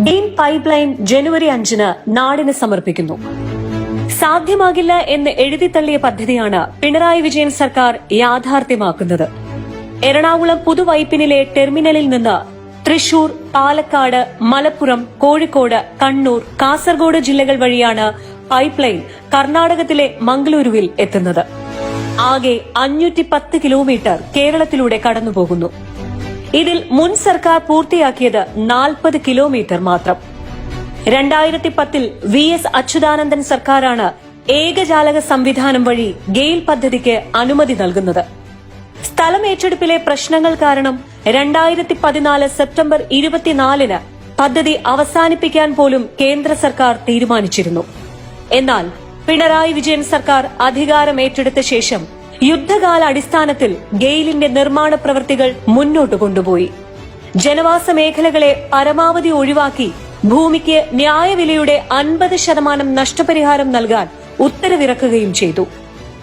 GAIL pipe line ജനുവരി 5 നാടിന് സമർപ്പിക്കുന്നു. സാധ്യമാകില്ല എന്ന് എഴുതിത്തള്ളിയ പദ്ധതിയാണ് പിണറായി വിജയൻ സർക്കാർ യാഥാർത്ഥ്യമാക്കുന്നത്. എറണാകുളം പുതുവൈപ്പിനിലെ ടെർമിനലിൽ നിന്ന് തൃശൂർ, പാലക്കാട്, മലപ്പുറം, കോഴിക്കോട്, കണ്ണൂർ, കാസർഗോഡ് ജില്ലകൾ വഴിയാണ് പൈപ്പ് ലൈൻ കർണാടകത്തിലെ മംഗളൂരുവിൽ എത്തുന്നത്. ആകെ 510 കിലോമീറ്റർ കേരളത്തിലൂടെ കടന്നുപോകുന്നു. ഇതിൽ മുൻ സർക്കാർ പൂർത്തിയാക്കിയത് 40 കിലോമീറ്റർ മാത്രം. 2010 VS അച്യുതാനന്ദൻ സർക്കാരാണ് ഏകജാലക സംവിധാനം വഴി ഗെയിൽ പദ്ധതിക്ക് അനുമതി നൽകുന്നത്. സ്ഥലം ഏറ്റെടുപ്പിലെ പ്രശ്നങ്ങൾ കാരണം 2014 സെപ്റ്റംബർ 24 പദ്ധതി അവസാനിപ്പിക്കാൻ പോലും കേന്ദ്ര സർക്കാർ തീരുമാനിച്ചിരുന്നു. എന്നാൽ പിണറായി വിജയൻ സർക്കാർ അധികാരം ഏറ്റെടുത്ത ശേഷം യുദ്ധകാല അടിസ്ഥാനത്തിൽ ഗെയിലിന്റെ നിർമ്മാണ പ്രവൃത്തികൾ മുന്നോട്ട് കൊണ്ടുപോയി. ജനവാസ മേഖലകളെ പരമാവധി ഒഴിവാക്കി ഭൂമിക്ക് ന്യായവിലയുടെ 50% നഷ്ടപരിഹാരം നൽകാൻ ഉത്തരവിറക്കുകയും ചെയ്തു.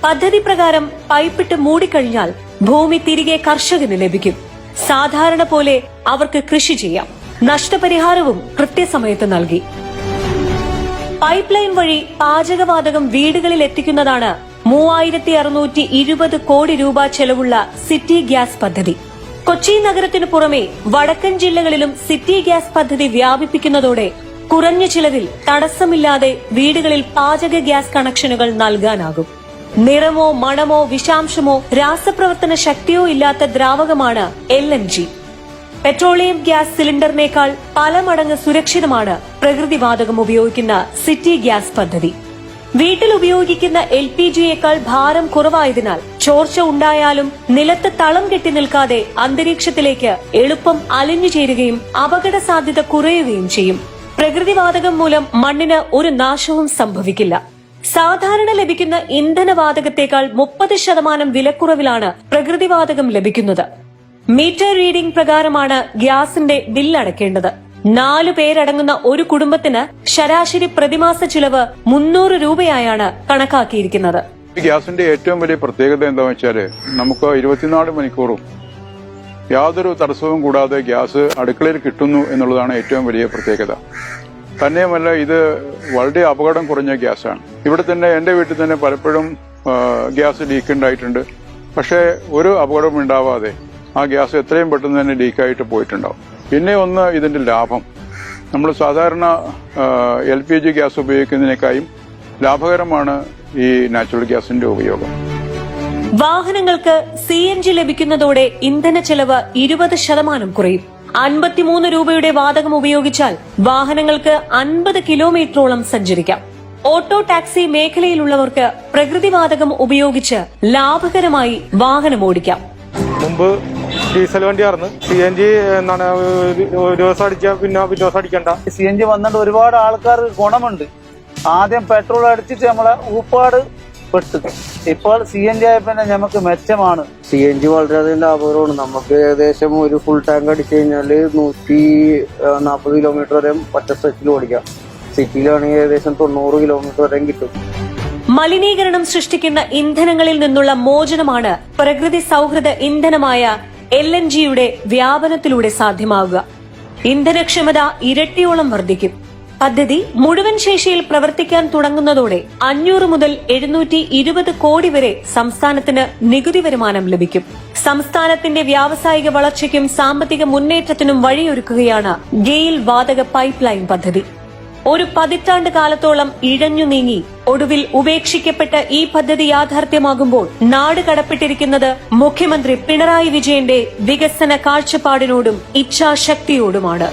പദ്ധതി പ്രകാരം പൈപ്പിട്ട് മൂടിക്കഴിഞ്ഞാൽ ഭൂമി തിരികെ കർഷകന് ലഭിക്കും. സാധാരണ പോലെ അവർക്ക് കൃഷി ചെയ്യാം. നഷ്ടപരിഹാരവും കൃത്യസമയത്ത് നൽകി. പൈപ്പ് ലൈൻ വഴി പാചകവാതകം വീടുകളിൽ എത്തിക്കുന്നതാണ് 3620 കോടി രൂപ ചെലവുള്ള സിറ്റി ഗ്യാസ് പദ്ധതി. കൊച്ചി നഗരത്തിനു പുറമെ വടക്കൻ ജില്ലകളിലും സിറ്റി ഗ്യാസ് പദ്ധതി വ്യാപിപ്പിക്കുന്നതോടെ കുറഞ്ഞ ചിലവിൽ തടസ്സമില്ലാതെ വീടുകളിൽ പാചക ഗ്യാസ് കണക്ഷനുകൾ നൽകാനാകും. നിറമോ മണമോ വിഷാംശമോ രാസപ്രവർത്തന ശക്തിയോ ഇല്ലാത്ത ദ്രാവകമാണ് LNG. പെട്രോളിയം ഗ്യാസ് സിലിണ്ടറിനേക്കാൾ പല മടങ്ങ് സുരക്ഷിതമാണ് പ്രകൃതിവാതകം ഉപയോഗിക്കുന്ന സിറ്റി ഗ്യാസ് പദ്ധതി. വീട്ടിൽ ഉപയോഗിക്കുന്ന LPGയേക്കാൾ ഭാരം കുറവായതിനാൽ ചോർച്ച ഉണ്ടായാലും നിലത്ത് തളം കെട്ടി നിൽക്കാതെ അന്തരീക്ഷത്തിലേക്ക് എളുപ്പം അലിഞ്ഞു ചേരുകയും അപകട സാധ്യത കുറയുകയും ചെയ്യും. പ്രകൃതിവാതകം മൂലം മണ്ണിന് ഒരു നാശവും സംഭവിക്കില്ല. സാധാരണ ലഭിക്കുന്ന ഇന്ധനവാതകത്തേക്കാൾ 30% വിലക്കുറവിലാണ് പ്രകൃതിവാതകം ലഭിക്കുന്നത്. മീറ്റർ റീഡിംഗ് പ്രകാരമാണ് ഗ്യാസിന്റെ ബില്ല് അടയ്ക്കേണ്ടത്. 4 പേരടങ്ങുന്ന ഒരു കുടുംബത്തിന് ശരാശരി പ്രതിമാസ ചിലവ് 300 രൂപയായാണ് കണക്കാക്കിയിരിക്കുന്നത്. ഗ്യാസിന്റെ ഏറ്റവും വലിയ പ്രത്യേകത എന്താണെന്ന് വെച്ചാൽ നമുക്ക് 24 മണിക്കൂറും യാതൊരു തടസ്സവും കൂടാതെ ഗ്യാസ് അടുക്കളയിൽ കിട്ടുന്നു എന്നുള്ളതാണ് ഏറ്റവും വലിയ പ്രത്യേകത. തന്നെയുമല്ല, ഇത് വളരെ അപകടം കുറഞ്ഞ ഗ്യാസാണ്. ഇവിടെ തന്നെ എന്റെ വീട്ടിൽ തന്നെ പലപ്പോഴും ഗ്യാസ് ലീക്ക് ഉണ്ടായിട്ടുണ്ട്. പക്ഷേ ഒരു അപകടവും ഉണ്ടാവാതെ ആ ഗ്യാസ് എത്രയും പെട്ടെന്ന് തന്നെ ലീക്കായിട്ട് പോയിട്ടുണ്ടാവും. പിന്നെ ഒന്ന്, ഇതിന്റെ ലാഭം. നമ്മൾ സാധാരണ LPG ഗ്യാസ് ഉപയോഗിക്കുന്നതിനേക്കാളും ലാഭകരമാണ് ഈ നാച്ചുറൽ ഗ്യാസിന്റെ ഉപയോഗം. വാഹനങ്ങൾക്ക് CNG ലഭിക്കുന്നതോടെ ഇന്ധന ചെലവ് 20% കുറയും. 53 രൂപയുടെ വാതകം ഉപയോഗിച്ചാൽ വാഹനങ്ങൾക്ക് 50 കിലോമീറ്ററോളം സഞ്ചരിക്കാം. ഓട്ടോ ടാക്സി മേഖലയിലുള്ളവർക്ക് പ്രകൃതിവാതകം ഉപയോഗിച്ച് ലാഭകരമായി വാഹനം ഓടിക്കാം. മുമ്പ് ഡീസൽ വണ്ടിയായിരുന്നു. CNG എന്താണ്, ഒരു ദിവസം അടിച്ചാൽ പിന്നെ ദിവസം അടിക്കണ്ട. CNG വന്നിട്ട് ഒരുപാട് ആൾക്കാർക്ക് ഗുണമുണ്ട്. ആദ്യം പെട്രോൾ അടിച്ചിട്ട് നമ്മളെ ഊപ്പാട് പെട്ടു. ഇപ്പോൾ CNG ആയപ്പോ നമുക്ക് മെച്ചമാണ്. CNG വളരെയധികം ലാഭകരമാണ്. നമുക്ക് ഏകദേശം ഒരു ഫുൾ ടാങ്ക് അടിച്ചു കഴിഞ്ഞാല് 140 കിലോമീറ്റർ വരെ ഒറ്റ സ്ട്രെച്ചിൽ ഓടിക്കാം. സിറ്റിയിലാണെങ്കിൽ ഏകദേശം 90 കിലോമീറ്റർ വരെയും കിട്ടും. മലിനീകരണം സൃഷ്ടിക്കുന്ന ഇന്ധനങ്ങളിൽ നിന്നുള്ള മോചനമാണ് പ്രകൃതി സൗഹൃദ ഇന്ധനമായ LNGയുടെ വ്യാപനത്തിലൂടെ സാധ്യമാവുക. ഇന്ധനക്ഷമത ഇരട്ടിയോളം വർദ്ധിക്കും. പദ്ധതി മുഴുവൻ ശേഷിയിൽ പ്രവർത്തിക്കാൻ തുടങ്ങുന്നതോടെ 500 മുതൽ 720 കോടി വരെ സംസ്ഥാനത്തിന് നികുതി വരുമാനം ലഭിക്കും. സംസ്ഥാനത്തിന്റെ വ്യാവസായിക വളർച്ചയ്ക്കും സാമ്പത്തിക മുന്നേറ്റത്തിനും വഴിയൊരുക്കുകയാണ് ഗെയിൽ വാതക പൈപ്പ് ലൈൻ പദ്ധതി. ഒരു പതിറ്റാണ്ട് കാലത്തോളം ഇഴഞ്ഞു നീങ്ങി ഒടുവിൽ ഉപേക്ഷിക്കപ്പെട്ട ഈ പദ്ധതി യാഥാർത്ഥ്യമാകുമ്പോൾ നാട് കടപ്പെട്ടിരിക്കുന്നത് മുഖ്യമന്ത്രി പിണറായി വിജയന്റെ വികസന കാഴ്ചപ്പാടിനോടും ഇച്ഛാശക്തിയോടുമാണ്.